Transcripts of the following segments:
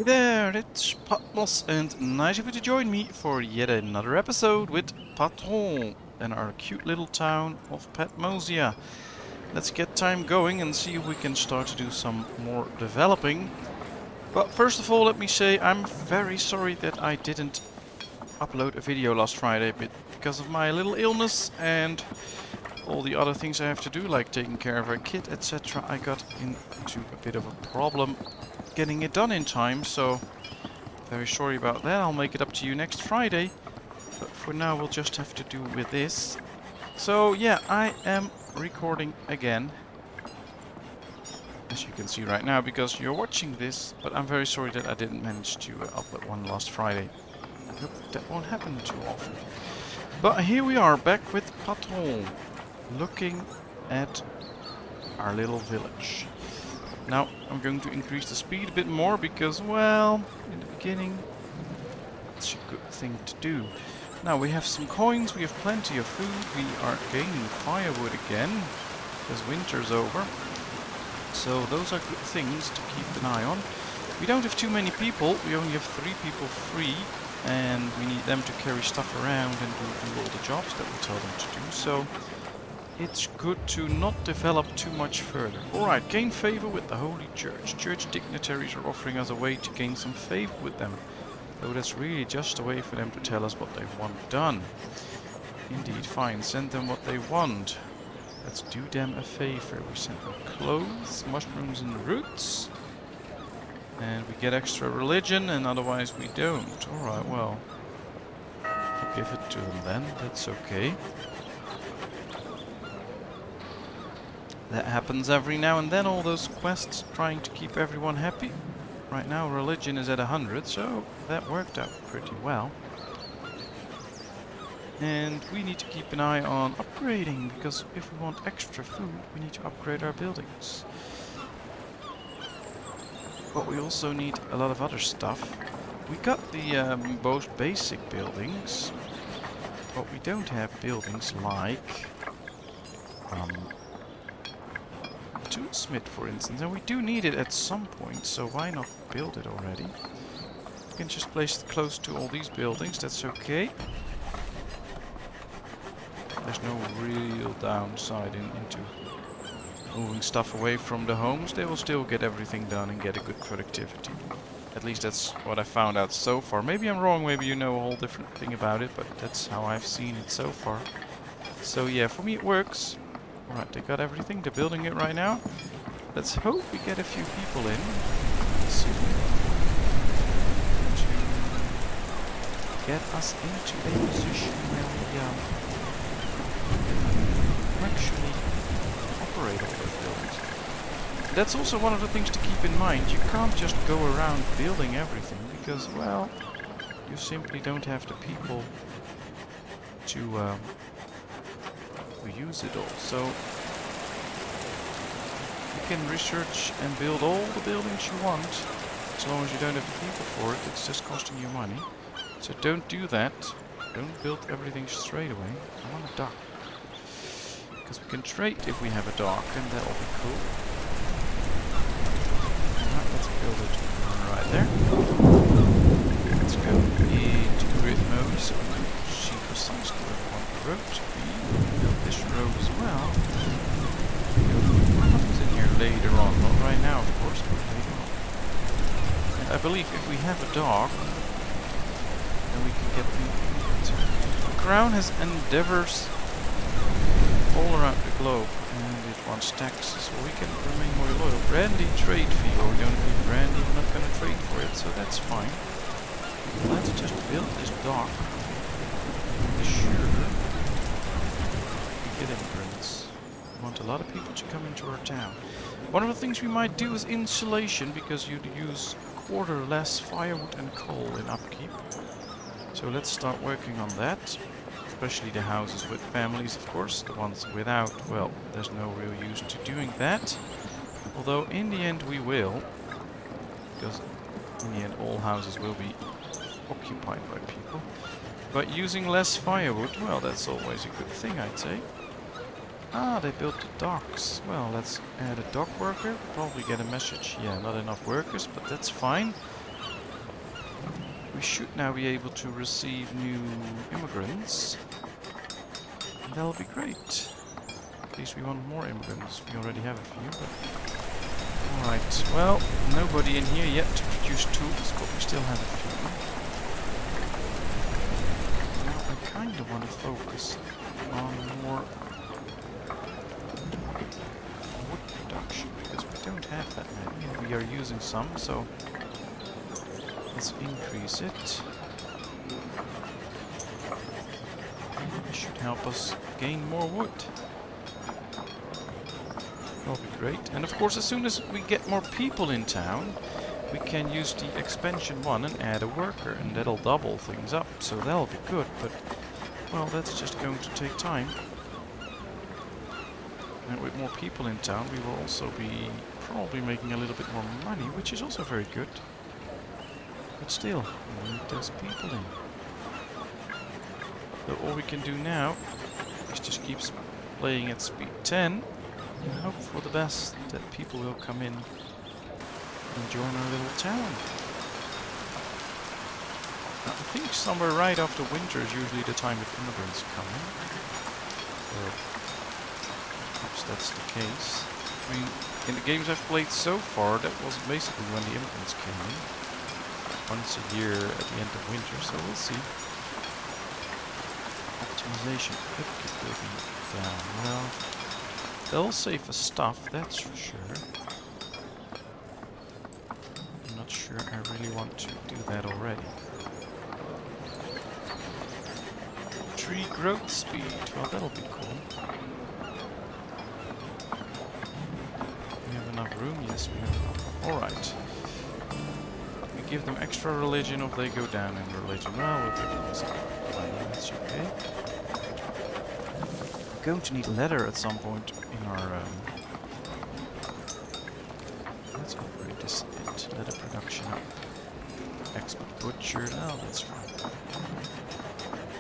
there, it's Patmos, and nice of you to join me for yet another episode with Patron in our cute little town of PatmosIV. Let's get time going and see if we can start to do some more developing. But first of all, let me say I'm very sorry that I didn't upload a video last Friday because of my little illness and all the other things I have to do, like taking care of a kid, etc. I got into a bit of a problem getting it done in time, so very sorry about that. I'll make it up to you next Friday, but for now we'll just have to do with this. So yeah, I am recording again, as you can see right now, because you're watching this, but I'm very sorry that I didn't manage to upload one last Friday. I hope that won't happen too often. But here we are, back with Patron, looking at our little village. Now, I'm going to increase the speed a bit more because, well, in the beginning, it's a good thing to do. Now, we have some coins, we have plenty of food, we are gaining firewood again, because winter's over. So those are good things to keep an eye on. We don't have too many people, we only have 3 people free, and we need them to carry stuff around and do all the jobs that we tell them to do. So it's good to not develop too much further. Alright, gain favor with the Holy Church. Church dignitaries are offering us a way to gain some favor with them. Though that's really just a way for them to tell us what they want done. Indeed, fine, send them what they want. Let's do them a favor. We send them clothes, mushrooms and roots. And we get extra religion, and otherwise we don't. Alright, well, I'll give it to them then, that's okay. That happens every now and then, all those quests trying to keep everyone happy. Right now religion is at 100, so that worked out pretty well. And we need to keep an eye on upgrading, because if we want extra food, we need to upgrade our buildings. But we also need a lot of other stuff. We got the most basic buildings, but we don't have buildings like toolsmith, for instance, and we do need it at some point, so why not build it already? We can just place it close to all these buildings, that's okay. There's no real downside into moving stuff away from the homes. They will still get everything done and get a good productivity. At least that's what I found out so far. Maybe I'm wrong, maybe you know a whole different thing about it, but that's how I've seen it so far. So yeah, for me it works. Alright, they got everything. They're building it right now. Let's hope we get a few people in. Let's see. To get us into a position where we actually operate all those buildings. That's also one of the things to keep in mind. You can't just go around building everything because, well, you simply don't have the people to use it all. So you can research and build all the buildings you want, as long as you don't have the people for it. It's just costing you money. So don't do that. Don't build everything straight away. I want a dock, because we can trade if we have a dock, and that'll be cool. Alright, let's build it right there. Let's go into grid mode so we can see precisely where we want the road to be. Build this road as well. What happens in here later on? Not right now, of course, but later on. And I believe if we have a dock, then we can get the crown has endeavors all around the globe, and it wants taxes, so we can remain more loyal. Brandy trade fee, or we're going to be brandy, we're not going to trade for it, so that's fine. Let's just build this dock. Sure. Get immigrants. We want a lot of people to come into our town. One of the things we might do is insulation, because you'd use a quarter less firewood and coal in upkeep. So let's start working on that. Especially the houses with families, of course. The ones without, well, there's no real use to doing that. Although in the end we will. Because in the end all houses will be occupied by people. But using less firewood, well, that's always a good thing, I'd say. Ah, they built the docks. Well, let's add a dock worker. Probably get a message. Yeah, not enough workers, but that's fine. we should now be able to receive new immigrants. And that'll be great. At least we want more immigrants. We already have a few, but... Alright, well, nobody in here yet to produce tools, but we still have a few. Now I kind of want to focus on more wood production, because we don't have that many, and we are using some, so let's increase it. This should help us gain more wood. That'll be great. And of course, as soon as we get more people in town, we can use the expansion 1 and add a worker, and that'll double things up. So that'll be good, but, well, that's just going to take time. And with more people in town, we will also be probably making a little bit more money, which is also very good. But still, we need those people in. So all we can do now is just keep playing at speed 10 and hope for the best that people will come in and join our little town. Now, I think somewhere right after winter is usually the time that immigrants come in. Or perhaps that's the case. I mean, in the games I've played so far, that was basically when the immigrants came in. Once a year at the end of winter, so we'll see. Optimization could keep building down. Well, they'll save us stuff, that's for sure. I'm not sure I really want to do that already. Tree growth speed, well, that'll be cool. We have enough room? Yes, we have enough. Alright. We give them extra religion if they go down in religion. Well, we'll give them some. That's okay. We're going to need leather at some point in our... let's upgrade this a bit. Leather production up. Expert butcher. Oh, that's right.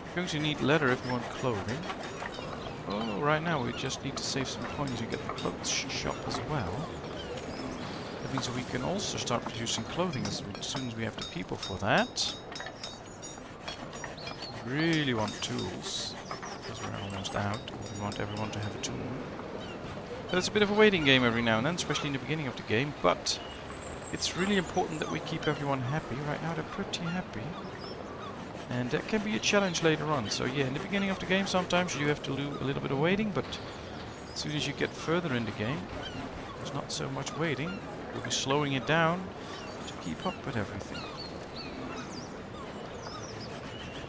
We're going to need leather if we want clothing. Oh, right now we just need to save some coins and get the clothes shop as well. That means we can also start producing clothing as soon as we have the people for that. We really want tools, because we're almost out. We want everyone to have a tool. But it's a bit of a waiting game every now and then, especially in the beginning of the game, but it's really important that we keep everyone happy. Right now they're pretty happy. And that can be a challenge later on. So yeah, in the beginning of the game sometimes you have to do a little bit of waiting, but as soon as you get further in the game, there's not so much waiting. We'll be slowing it down to keep up with everything.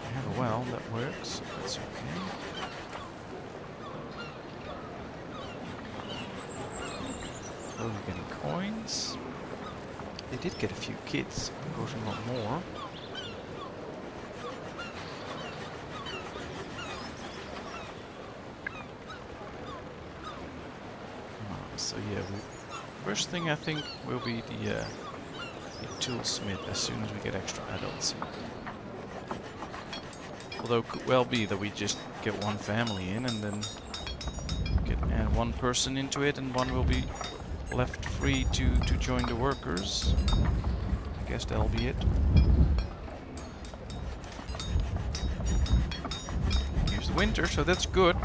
I have a well that works, so that's okay. Slowly getting coins. They did get a few kids, of course we want more. So yeah, first thing I think will be the toolsmith as soon as we get extra adults in. Although it could well be that we just get one family in and then add one person into it and one will be left free to join the workers. I guess that'll be it. Here's the winter, so that's good.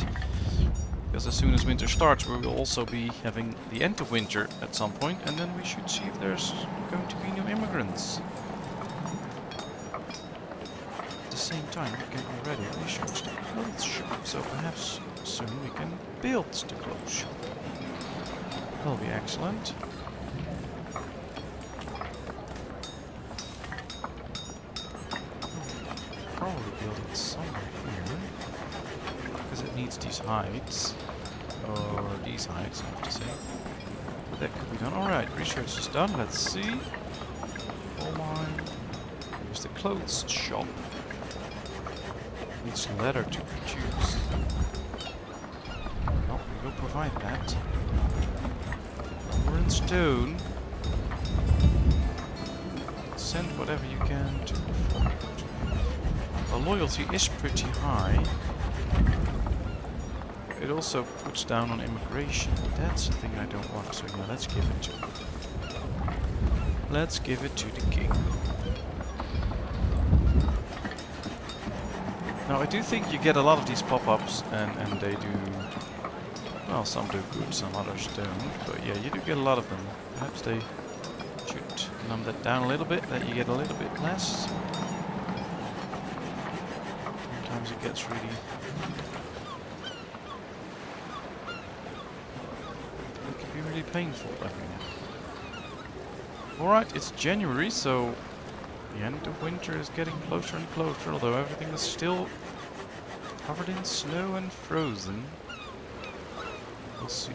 Because as soon as winter starts, we will also be having the end of winter at some point, and then we should see if there's going to be new immigrants. At the same time, we can already research the clothes shop, so perhaps soon we can build the clothes shop. That'll be excellent. Probably build it somewhere here, because it needs these hides. Or these hides, I have to say. But that could be done. Alright, research is done. Let's see. Coal mine. Here's the clothes shop. Needs leather to produce. Well, we will provide that. We're in stone. Send whatever you can to the front. The loyalty is pretty high. It also puts down on immigration. That's the thing I don't want, so yeah, let's give it to him. Let's give it to the king. Now I do think you get a lot of these pop-ups and they do, well, some do good, some others don't, but yeah, you do get a lot of them. Perhaps they should numb that down a little bit, that you get a little bit less. Sometimes it gets really... it can be really painful, I think. Alright, it's January, so the end of winter is getting closer and closer, although everything is still covered in snow and frozen. We'll see.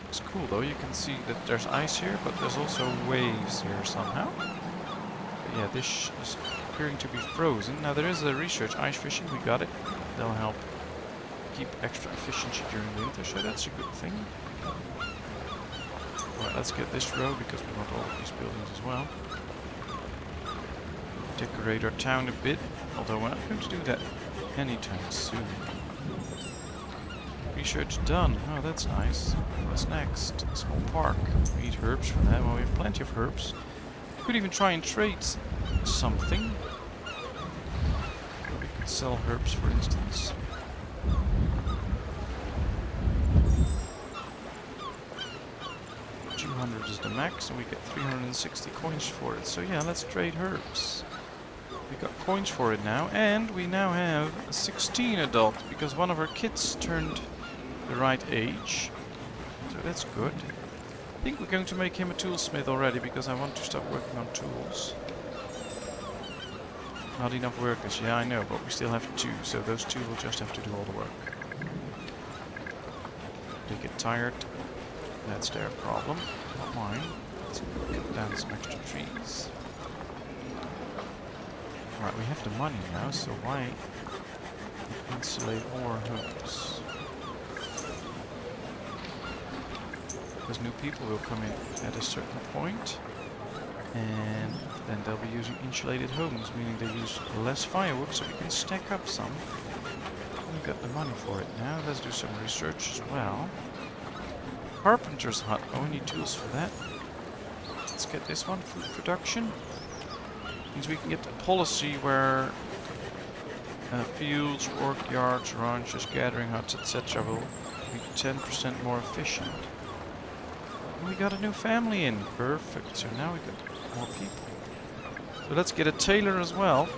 It's cool though, you can see that there's ice here, but there's also waves here somehow. But yeah, this is appearing to be frozen. Now there is a research ice fishing, we got it. That'll help keep extra efficiency during winter, so that's a good thing. Alright, let's get this row because we want all of these buildings as well. Decorate our town a bit, although we're not going to do that anytime soon. Research done. Oh, that's nice. What's next? A small park. We need herbs for that. Well, we have plenty of herbs. Could even try and trade something. We could sell herbs, for instance. 200 is the max, and we get 360 coins for it. So yeah, let's trade herbs. We got coins for it now, and we now have a 16 adult, because one of our kids turned the right age. So that's good. I think we're going to make him a toolsmith already, because I want to start working on tools. Not enough workers, yeah I know, but we still have 2, so those 2 will just have to do all the work. They get tired. That's their problem, not mine. Let's cut down some extra trees. Alright, we have the money now, so why insulate more homes? Because new people will come in at a certain point, and then they'll be using insulated homes, meaning they use less firewood, so we can stack up some. We've got the money for it now. Let's do some research as well. Carpenter's hut. Oh, we need tools for that. Let's get this one. Food production. Means we can get a policy where fields, work yards, ranches, gathering huts, etc. will be 10% more efficient. And we got a new family in. Perfect. So now we got more people. So let's get a tailor as well.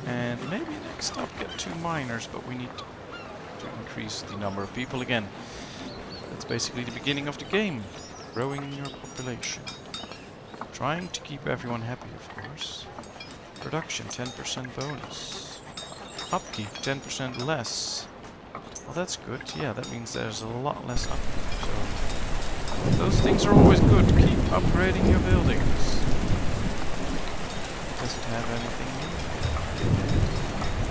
And maybe next up get 2 miners, but we need to increase the number of people again. That's basically the beginning of the game. Growing your population. Trying to keep everyone happy, of course. Production, 10% bonus. Upkeep, 10% less. Well, that's good. Yeah, that means there's a lot less upkeep. So those things are always good. Keep upgrading your buildings. Does it have anything new?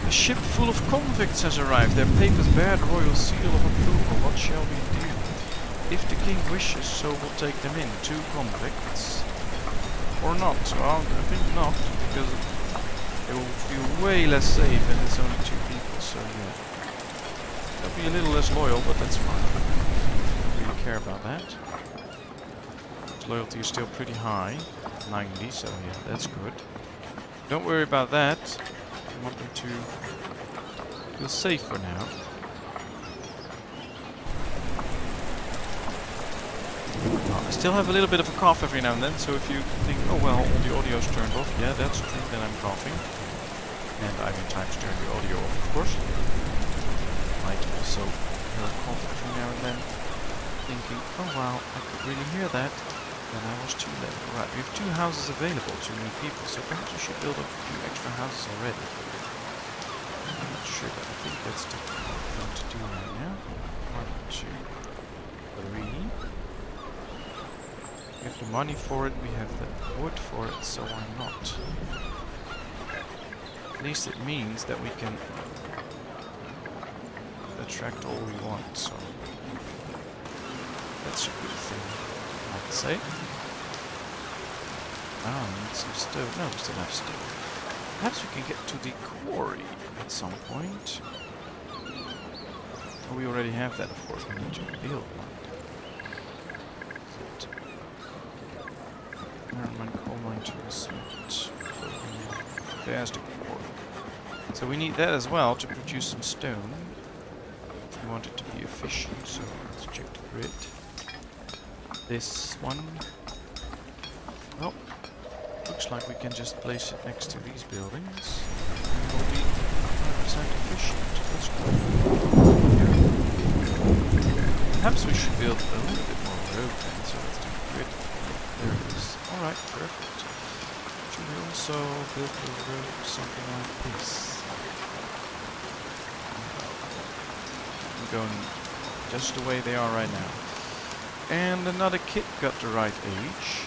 A ship full of convicts has arrived. Their papers bear the royal seal of approval. What shall we do? If the king wishes, so we'll take them in. 2 convicts. Or not. Well, I think not, because they will feel way less safe and it's only 2 people, so yeah. They'll be a little less loyal, but that's fine. I don't really care about that. Loyalty is still pretty high. 90, so yeah, that's good. Don't worry about that. I want them to feel safe for now. I still have a little bit of a cough every now and then, so if you think, oh well, all the audio's turned off, yeah, that's true, then I'm coughing. And I've in time to turn the audio off, of course. Might also hear a cough every now and then, thinking, oh wow, I could really hear that, then I was too late. Right, we have 2 houses available to new people, so perhaps we should build a few extra houses already. I'm not sure, but I think that's the thing to do right now. 1, 2, 3. We have the money for it, we have the wood for it, so why not? At least it means that we can attract all we want, so that's a good thing, I'd say. Ah, we need some stone. No, we still have stone. Perhaps we can get to the quarry at some point. Oh, we already have that, of course, we need to build one. Iron mine, coal mine, to smelt. There's the quarry. So we need that as well to produce some stone. If we want it to be efficient, so let's check the grid. This one. Well, looks like we can just place it next to these buildings. And we'll be 100% efficient. That's good. Perhaps we should build a little bit more road then, so let's do the grid. There it is. Alright, perfect. Should we also build the road something like this? I'm going just the way they are right now. And another kid got the right age.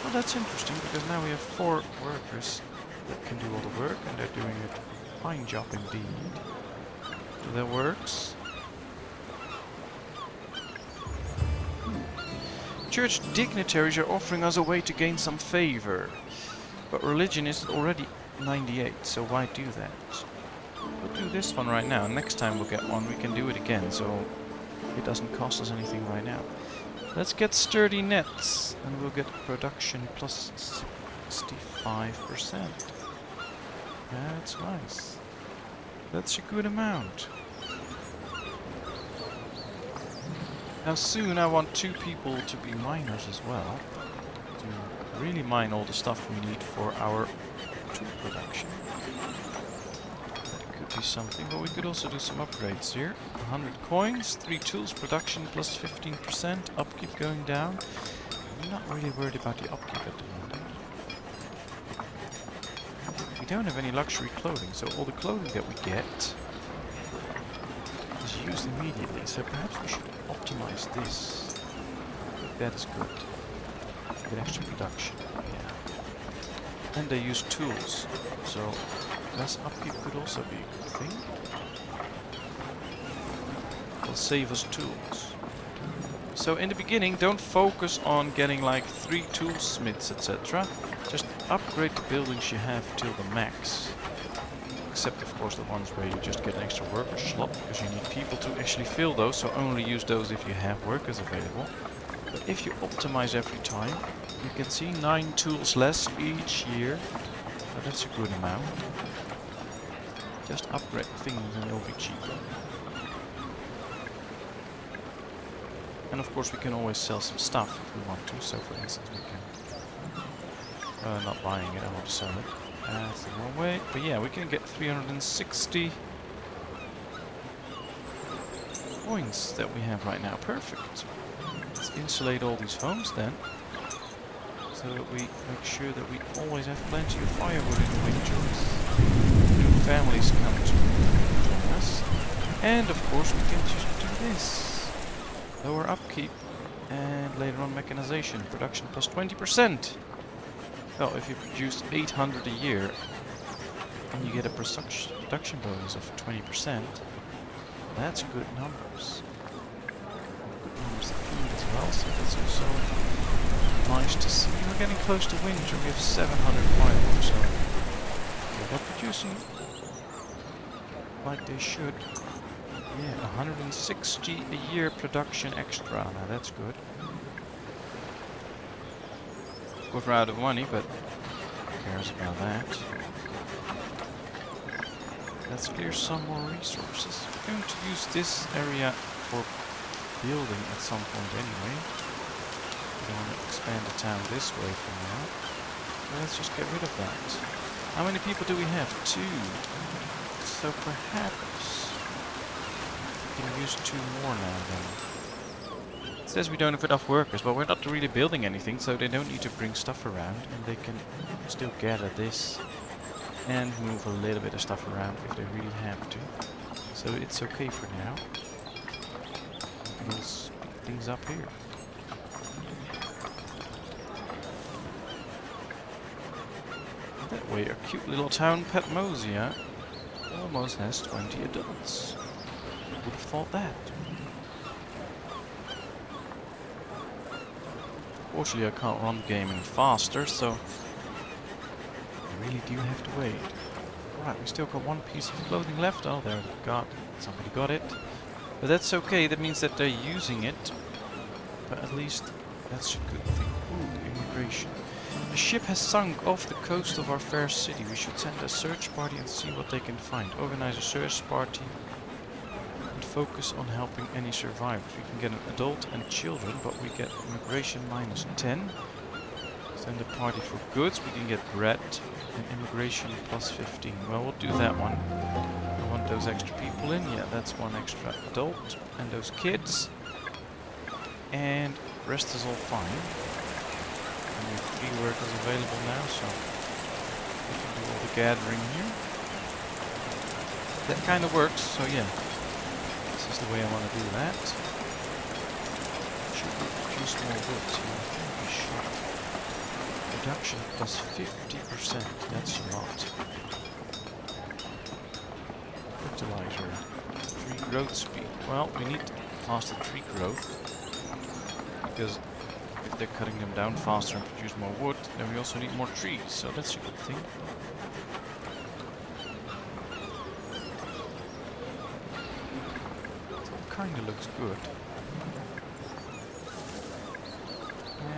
Well, that's interesting, because now we have 4 workers that can do all the work, and they're doing a fine job indeed. So that works. Church dignitaries are offering us a way to gain some favor. But religion is already 98, so why do that? We'll do this one right now. Next time we'll get one, we can do it again, so it doesn't cost us anything right now. Let's get sturdy nets, and we'll get production plus 65%. That's nice. That's a good amount. Now soon I want 2 people to be miners as well, to really mine all the stuff we need for our tool production. That could be something, but we could also do some upgrades here. 100 coins, 3 tools production plus 15%, upkeep going down. I'm not really worried about the upkeep at the moment. We don't have any luxury clothing, so all the clothing that we get is used immediately, so perhaps we should optimize this. That is good. Get extra production, yeah. And they use tools, so less upkeep could also be a good thing. It'll save us tools. So in the beginning, don't focus on getting like 3 toolsmiths, etc. Just upgrade the buildings you have till the max. Except of course the ones where you just get an extra worker slot, because you need people to actually fill those, so only use those if you have workers available. But if you optimize every time, you can see 9 tools less each year. So that's a good amount. Just upgrade things and it'll be cheaper. And of course we can always sell some stuff if we want to, so for instance we can... not buying it, I want to sell it. That's the wrong way, but yeah, we can get 360 coins that we have right now. Perfect. Let's insulate all these homes then, so that we make sure that we always have plenty of firewood in the winters. New families come to join us. And of course we can just do this. Lower upkeep, and later on mechanization. Production plus 20%. Well, if you produce 800 a year, and you get a production bonus of 20%, that's good numbers. Good numbers to feed as well, so that's also nice to see. We're getting close to winter, we have 700 firewood, so they're producing like they should. Yeah, 160 a year production extra, now that's good. Of course we're out of money, but who cares about that? Let's clear some more resources. We're going to use this area for building at some point anyway. We don't want to expand the town this way for now. So let's just get rid of that. How many people do we have? 2. So perhaps we can use 2 more now then. It says we don't have enough workers, but we're not really building anything, so they don't need to bring stuff around, and they can still gather this and move a little bit of stuff around if they really have to. So it's okay for now. We'll speed things up here. That way our cute little town PatmosIV almost has 20 adults. Would have thought that. Fortunately, I can't run the game any faster, so I really do have to wait. Alright, we still got 1 piece of clothing left. Oh, there we go. Somebody got it. But that's okay, that means that they're using it. But at least that's a good thing. Ooh, immigration. A ship has sunk off the coast of our fair city. We should send a search party and see what they can find. Organize a search party and focus on helping any survivors. We can get an adult and children, but we get immigration -10. Send a party for goods. We can get bread and immigration +15. Well, we'll do that one. I want those extra people in. Yeah, that's one extra adult and those kids. And rest is all fine. And we have 3 workers available now, so we can do all the gathering here. That kind of works, so yeah. This is the way I want to do that. Should we produce more wood? Yeah, I think we should. Production +50%, that's a lot. Fertilizer. Tree growth speed. Well, we need faster tree growth. Because if they're cutting them down faster and produce more wood, then we also need more trees, so that's a good thing. So kinda looks good.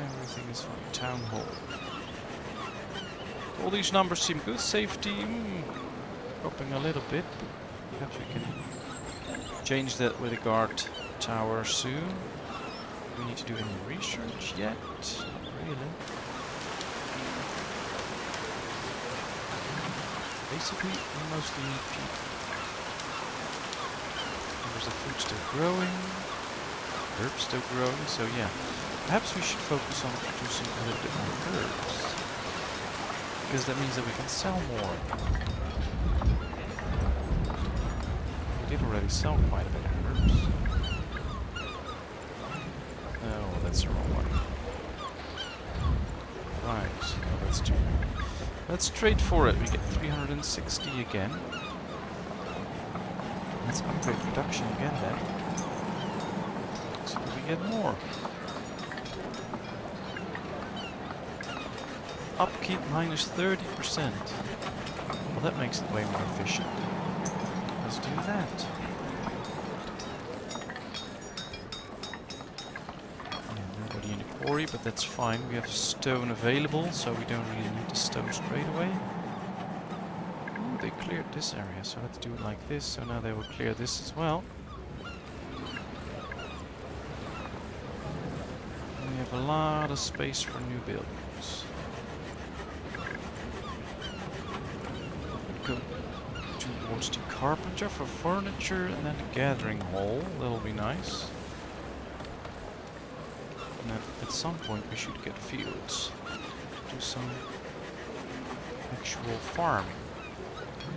Everything is fine. Town hall. All these numbers seem good. Safety, dropping a little bit. Perhaps we can change that with a guard tower soon. Do we need to do any research yet? Not really. Basically, we mostly need people. There's the food still growing. Herbs still growing, so yeah. Perhaps we should focus on producing a little bit more herbs. Because that means that we can sell more. We did already sell quite a bit of herbs. Oh, that's the wrong one. Right, well, let's trade for it. We get 360 again. Let's upgrade production again then. So we get more. Upkeep -30%. Well, that makes it way more efficient. Let's do that. Yeah, nobody in the quarry, but that's fine. We have stone available, so we don't really need the stone straight away. Ooh, they cleared this area, so let's do it like this. So now they will clear this as well. And we have a lot of space for new buildings. Go towards the carpenter for furniture and then the gathering hall. That'll be nice. And then at some point we should get fields. Do some actual farming.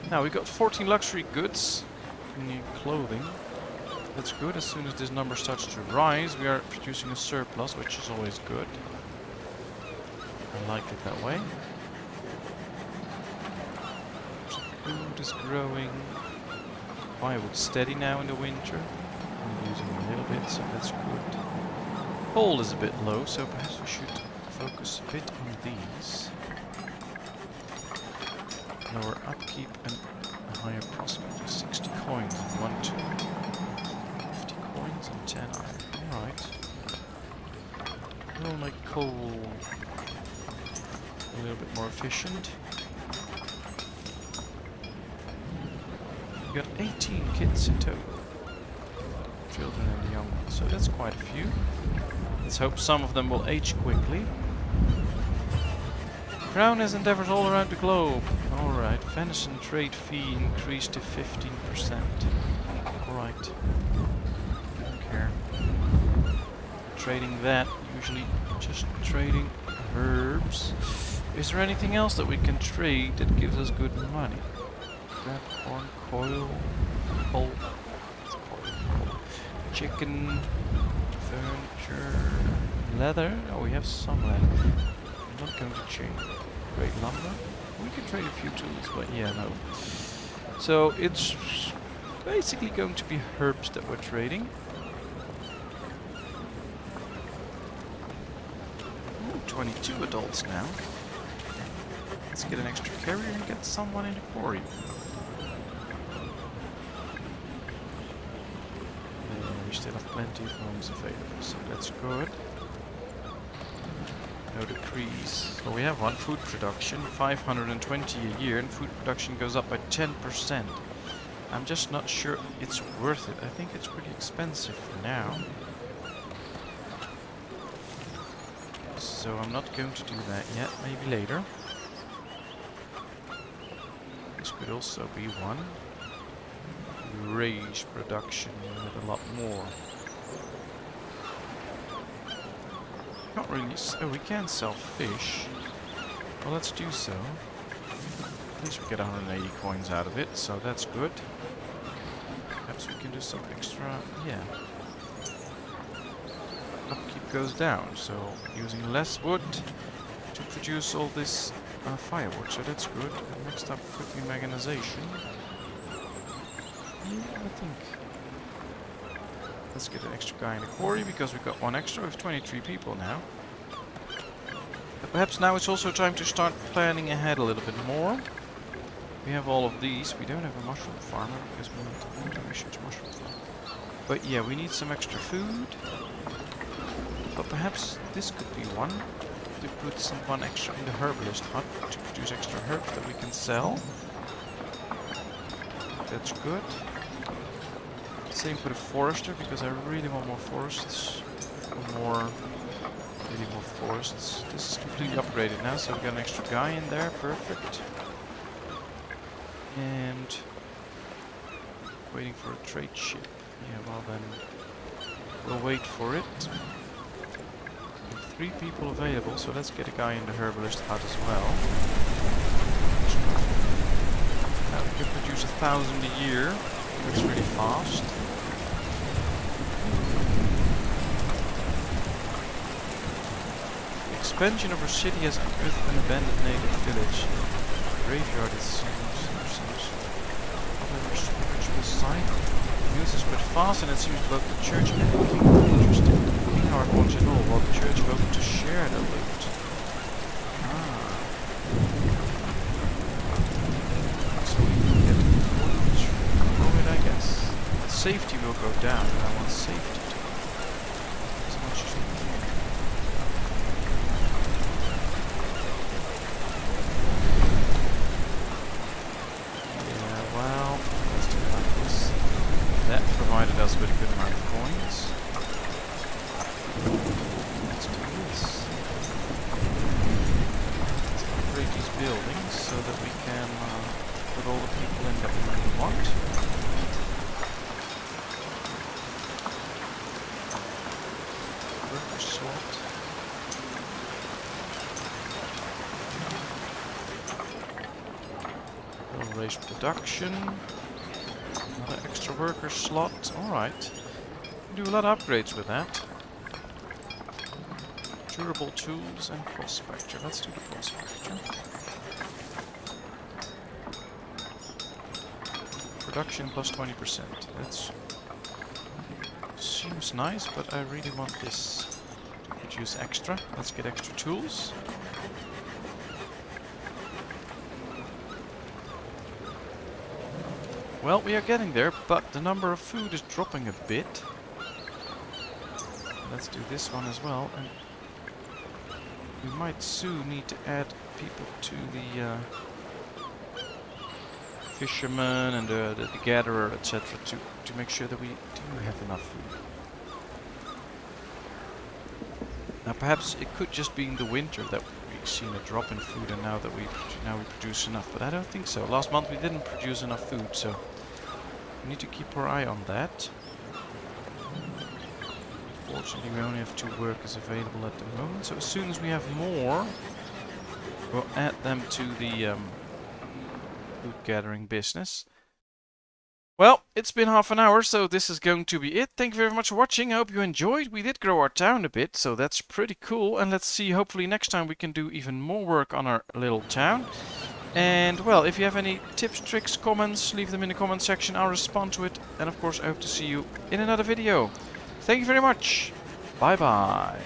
Now we got 14 luxury goods. We need clothing. That's good. As soon as this number starts to rise, we are producing a surplus, which is always good. I like it that way. Food is growing. Firewood steady now in the winter. I'm using a little bit, so that's good. Coal is a bit low, so perhaps we should focus a bit on these. Lower upkeep and a higher prospect. 60 coins in 1, 2. 50 coins and 10 iron. Alright. We'll make coal a little bit more efficient. We got 18 kids in total. Children and the young ones, so that's quite a few. Let's hope some of them will age quickly. Crown has endeavors all around the globe. Alright, venison trade fee increased to 15%. Alright. Don't care. Trading that, usually just trading herbs. Is there anything else that we can trade that gives us good money? Crab, corn, coal, coal, chicken, furniture, leather. Oh, we have some leather. I'm not going to change. Great lumber. We can trade a few tools, but yeah, no. So it's basically going to be herbs that we're trading. Ooh, 22 adults now. Let's get an extra carrier and get someone in the quarry. We still have plenty of homes available, so that's good. no decrease. So we have one food production, 520 a year, and food production goes up by 10%. I'm just not sure it's worth it. I think it's pretty expensive for now. So I'm not going to do that yet, maybe later. This could also be one. Raise production with a lot more. Not really. Oh, we can sell fish. Well, let's do so. At least we get 180 coins out of it, so that's good. Perhaps we can do some extra. Yeah. Upkeep goes down, so using less wood to produce all this firewood, so that's good. And next up could be mechanization. Yeah, I think. Let's get an extra guy in the quarry because we've got one extra. We have 23 people now. But perhaps now it's also time to start planning ahead a little bit more. We have all of these. We don't have a mushroom farmer because we need to research mushroom farm. But yeah, we need some extra food. But perhaps this could be one. To put one extra in the herbalist hut to produce extra herbs that we can sell. That's good. Same for the forester, because I really want more forests. Really more forests. This is completely upgraded now, so we got an extra guy in there. Perfect. And waiting for a trade ship. Yeah, well then we'll wait for it. 3 people available, so let's get a guy in the herbalist hut as well. Now we can produce 1,000 a year. That's really fast. The expansion of our city has unearthed an abandoned native village. The graveyard seems a spiritual site. The news is spread fast, and it seems both the church and the king are interested. The king, however, wants it all, while the church hopes to share the loot. So we can get forward, I guess. Safety will go down, and I want safety to go as much as we can. Yeah, well, let's do it like this. That provided us with a good amount of coins. Let's do this. Let's upgrade these buildings so that we can put all the people in that we really want. Worker slot. We'll raise production. Another extra worker slot. Alright. Do a lot of upgrades with that. Durable tools and prospector. Let's do the prospector. Production plus 20%. That's seems nice, but I really want this to produce extra. Let's get extra tools. Well, we are getting there, but the number of food is dropping a bit. Let's do this one as well, and we might soon need to add people to the fisherman and the gatherer, etc. to make sure that we do have enough food. Now perhaps it could just be in the winter that we've seen a drop in food, and now we produce enough, but I don't think so. Last month we didn't produce enough food, so we need to keep our eye on that. Unfortunately, we only have 2 workers available at the moment, so as soon as we have more, we'll add them to the food gathering business. Well, it's been half an hour, so this is going to be it. Thank you very much for watching. I hope you enjoyed. We did grow our town a bit, so that's pretty cool. And let's see, hopefully next time we can do even more work on our little town. And, well, if you have any tips, tricks, comments, leave them in the comment section. I'll respond to it. And, of course, I hope to see you in another video. Thank you very much. Bye-bye.